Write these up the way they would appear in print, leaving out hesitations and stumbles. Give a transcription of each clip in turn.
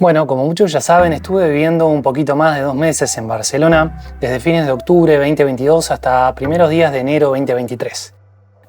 Bueno, como muchos ya saben, estuve viviendo un poquito más de 2 meses en Barcelona, desde fines de octubre 2022 hasta primeros días de enero 2023.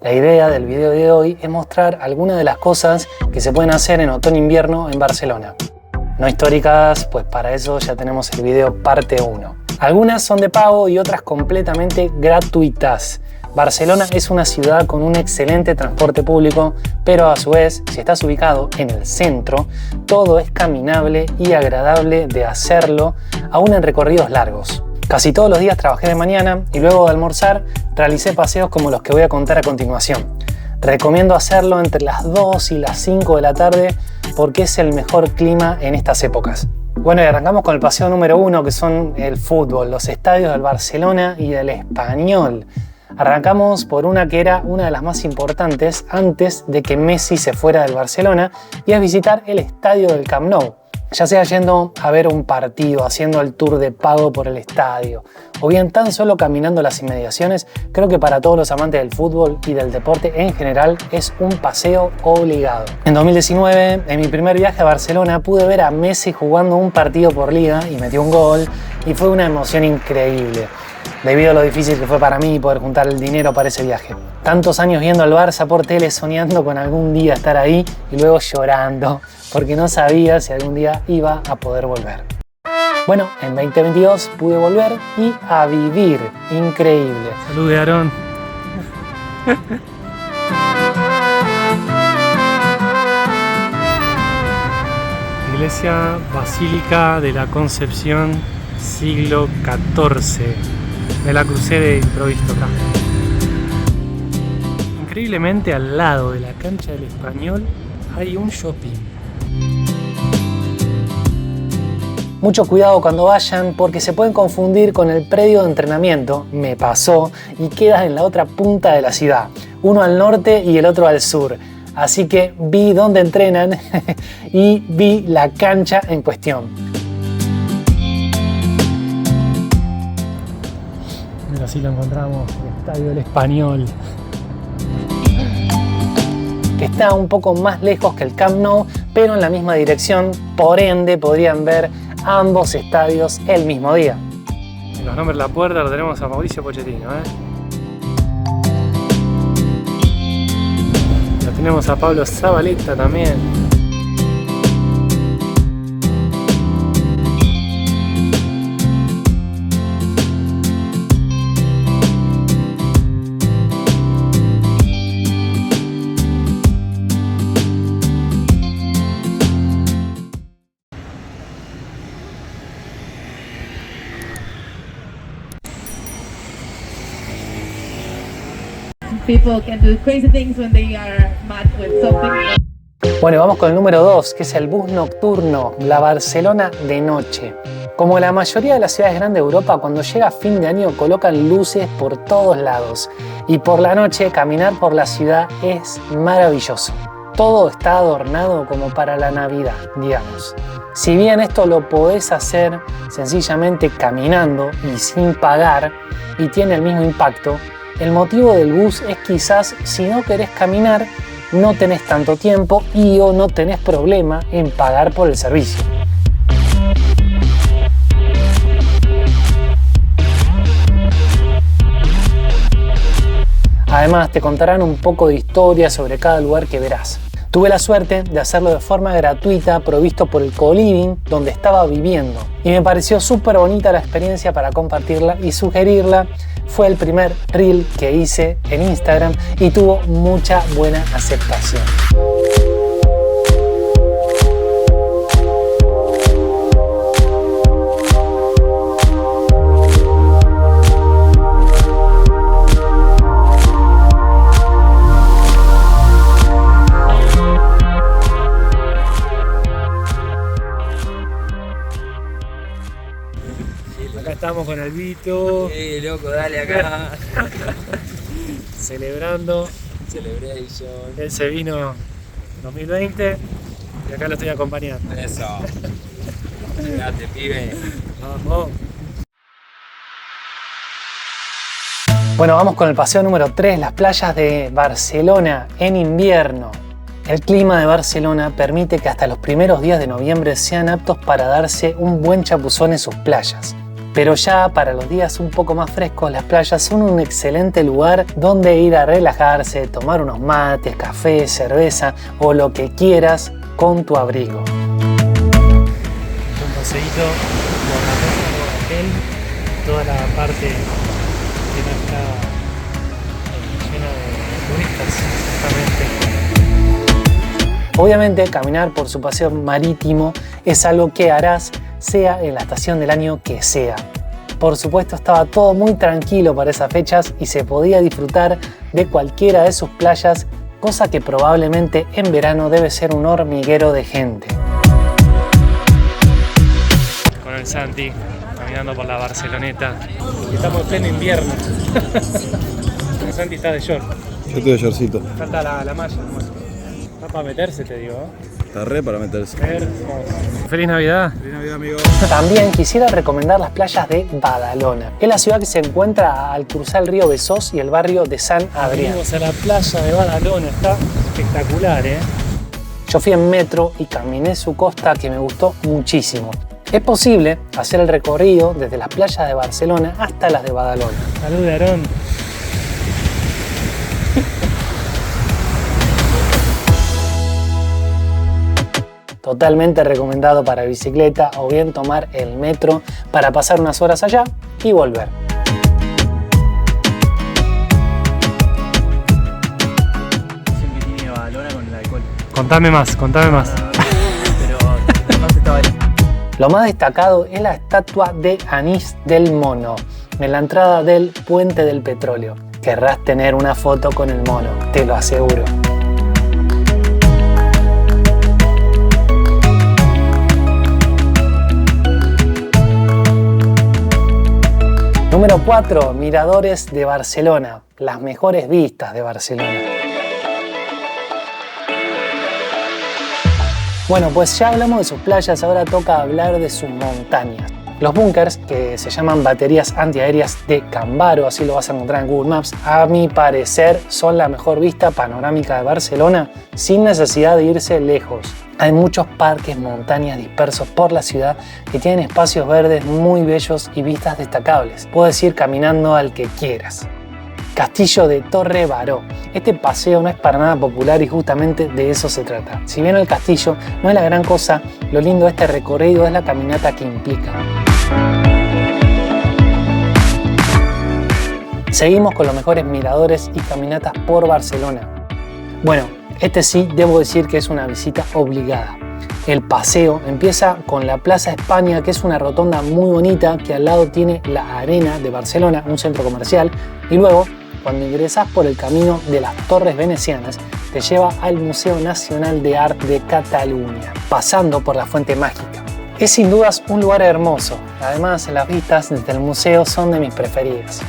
La idea del video de hoy es mostrar algunas de las cosas que se pueden hacer en otoño-invierno en Barcelona. No históricas, pues para eso ya tenemos el video parte 1. Algunas son de pago y otras completamente gratuitas. Barcelona es una ciudad con un excelente transporte público, pero a su vez, si estás ubicado en el centro, todo es caminable y agradable de hacerlo, aún en recorridos largos. Casi todos los días trabajé de mañana y luego de almorzar realicé paseos como los que voy a contar a continuación. Recomiendo hacerlo entre las 2 y las 5 de la tarde porque es el mejor clima en estas épocas. Bueno, y arrancamos con el paseo número 1, que son el fútbol, los estadios del Barcelona y del Español. Arrancamos por una que era una de las más importantes antes de que Messi se fuera del Barcelona, y es visitar el estadio del Camp Nou. Ya sea yendo a ver un partido, haciendo el tour de pago por el estadio, o bien tan solo caminando las inmediaciones, creo que para todos los amantes del fútbol y del deporte en general es un paseo obligado. En 2019, en mi primer viaje a Barcelona, pude ver a Messi jugando un partido por liga y metió un gol, y fue una emoción increíble, debido a lo difícil que fue para mí poder juntar el dinero para ese viaje. Tantos años viendo al Barça por tele, soñando con algún día estar ahí y luego llorando, porque no sabía si algún día iba a poder volver. Bueno, en 2022 pude volver y a vivir. Increíble. Salude, Aarón. Iglesia Basílica de la Concepción, siglo XIV. Me la crucé de improviso acá. Increíblemente al lado de la cancha del Español hay un shopping. Mucho cuidado cuando vayan porque se pueden confundir con el predio de entrenamiento, me pasó, y queda en la otra punta de la ciudad, uno al norte y el otro al sur. Así que vi dónde entrenan y vi la cancha en cuestión. Mira, así lo encontramos, el estadio del Español. Que está un poco más lejos que el Camp Nou, pero en la misma dirección, por ende podrían ver ambos estadios el mismo día. En los nombres de la puerta lo tenemos a Mauricio Pochettino, Lo tenemos a Pablo Zabaleta también. People can do crazy things when they are mad with something. Bueno, vamos con el número 2, que es el bus nocturno, la Barcelona de noche. Como la mayoría de las ciudades grandes de Europa, cuando llega fin de año colocan luces por todos lados. Y por la noche caminar por la ciudad es maravilloso. Todo está adornado como para la Navidad, digamos. Si bien esto lo podés hacer sencillamente caminando y sin pagar, y tiene el mismo impacto, el motivo del bus es quizás si no querés caminar, no tenés tanto tiempo y o no tenés problema en pagar por el servicio. Además, te contarán un poco de historia sobre cada lugar que verás. Tuve la suerte de hacerlo de forma gratuita, provisto por el co-living donde estaba viviendo. Y me pareció súper bonita la experiencia para compartirla y sugerirla. Fue el primer reel que hice en Instagram y tuvo mucha buena aceptación. Acá estamos con Albito. Sí, loco, dale acá. Celebrando. Celebration. Él se vino en 2020 y acá lo estoy acompañando. Eso. Gracias, pibe. Vamos. Bueno, vamos con el paseo número 3, las playas de Barcelona en invierno. El clima de Barcelona permite que hasta los primeros días de noviembre sean aptos para darse un buen chapuzón en sus playas. Pero ya para los días un poco más frescos, las playas son un excelente lugar donde ir a relajarse, tomar unos mates, café, cerveza o lo que quieras con tu abrigo. Un paseíto por la costa de Argel, toda la parte que no está llena de turistas, exactamente. Obviamente caminar por su paseo marítimo es algo que harás sea en la estación del año que sea. Por supuesto estaba todo muy tranquilo para esas fechas y se podía disfrutar de cualquiera de sus playas, cosa que probablemente en verano debe ser un hormiguero de gente. Con el Santi, caminando por la Barceloneta. Y estamos en pleno invierno. El Santi está de short. Yo estoy de shortcito. Falta la malla, nomás. Está para meterse, te digo, ¿eh? Está re para meterse. Feliz Navidad. Feliz Navidad, amigo. También quisiera recomendar las playas de Badalona. Es la ciudad que se encuentra al cruzar el río Besós y el barrio de San Adrián. Venimos a la playa de Badalona, está espectacular, ¿eh? Yo fui en metro y caminé su costa que me gustó muchísimo. Es posible hacer el recorrido desde las playas de Barcelona hasta las de Badalona. Salud de Aarón. Totalmente recomendado para bicicleta o bien tomar el metro para pasar unas horas allá y volver. Que tiene Badalona con el alcohol. Contame más. Pero no se estaba ahí. Lo más destacado es la estatua de Anís del Mono, en la entrada del Puente del Petróleo. Querrás tener una foto con el mono, te lo aseguro. Número 4. Miradores de Barcelona. Las mejores vistas de Barcelona. Bueno, pues ya hablamos de sus playas, ahora toca hablar de sus montañas. Los búnkers, que se llaman baterías antiaéreas de Cambaro, así lo vas a encontrar en Google Maps, a mi parecer son la mejor vista panorámica de Barcelona sin necesidad de irse lejos. Hay muchos parques, montañas dispersos por la ciudad que tienen espacios verdes muy bellos y vistas destacables. Puedes ir caminando al que quieras. Castillo de Torre Baró. Este paseo no es para nada popular y justamente de eso se trata. Si bien el castillo no es la gran cosa, lo lindo de este recorrido es la caminata que implica. Seguimos con los mejores miradores y caminatas por Barcelona. Bueno, este sí debo decir que es una visita obligada. El paseo empieza con la Plaza España, que es una rotonda muy bonita que al lado tiene la Arena de Barcelona, un centro comercial, y luego cuando ingresas por el camino de las Torres Venecianas te lleva al Museo Nacional de Arte de Cataluña, pasando por la Fuente Mágica. Es sin dudas un lugar hermoso, además las vistas desde el museo son de mis preferidas.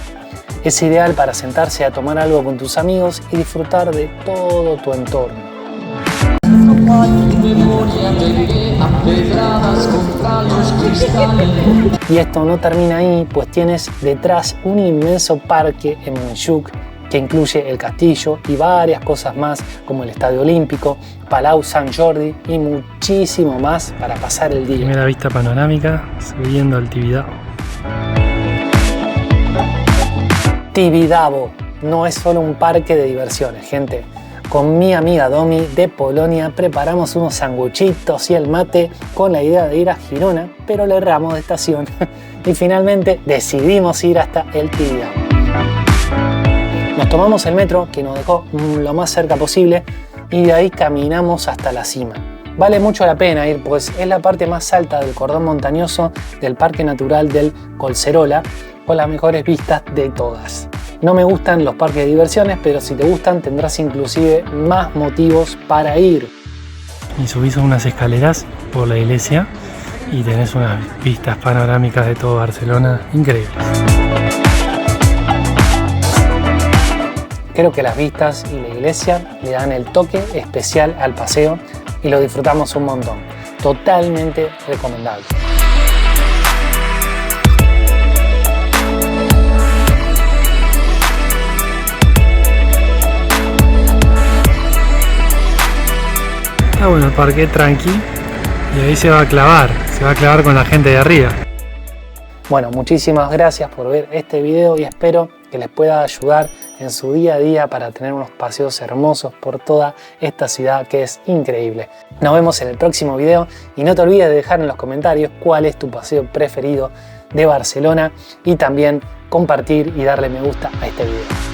Es ideal para sentarse a tomar algo con tus amigos y disfrutar de todo tu entorno. Y esto no termina ahí, pues tienes detrás un inmenso parque en Montjuïc que incluye el castillo y varias cosas más como el Estadio Olímpico, Palau Sant Jordi y muchísimo más para pasar el día. Primera vista panorámica subiendo al Tibidabo. Tibidabo no es solo un parque de diversiones, gente. Con mi amiga Domi de Polonia preparamos unos sanguchitos y el mate con la idea de ir a Girona, pero le erramos de estación y finalmente decidimos ir hasta el Tibidabo. Nos tomamos el metro que nos dejó lo más cerca posible y de ahí caminamos hasta la cima. Vale mucho la pena ir, pues es la parte más alta del cordón montañoso del Parque Natural del Collserola, con las mejores vistas de todas. No me gustan los parques de diversiones, pero si te gustan tendrás inclusive más motivos para ir. Y subís unas escaleras por la iglesia y tenés unas vistas panorámicas de todo Barcelona increíbles. Creo que las vistas y la iglesia le dan el toque especial al paseo y lo disfrutamos un montón. Totalmente recomendable. vuelta, bueno, parqué tranqui y ahí se va a clavar con la gente de arriba. Bueno, muchísimas gracias por ver este video y espero que les pueda ayudar en su día a día para tener unos paseos hermosos por toda esta ciudad que es increíble. Nos vemos en el próximo video y no te olvides de dejar en los comentarios cuál es tu paseo preferido de Barcelona y también compartir y darle me gusta a este video.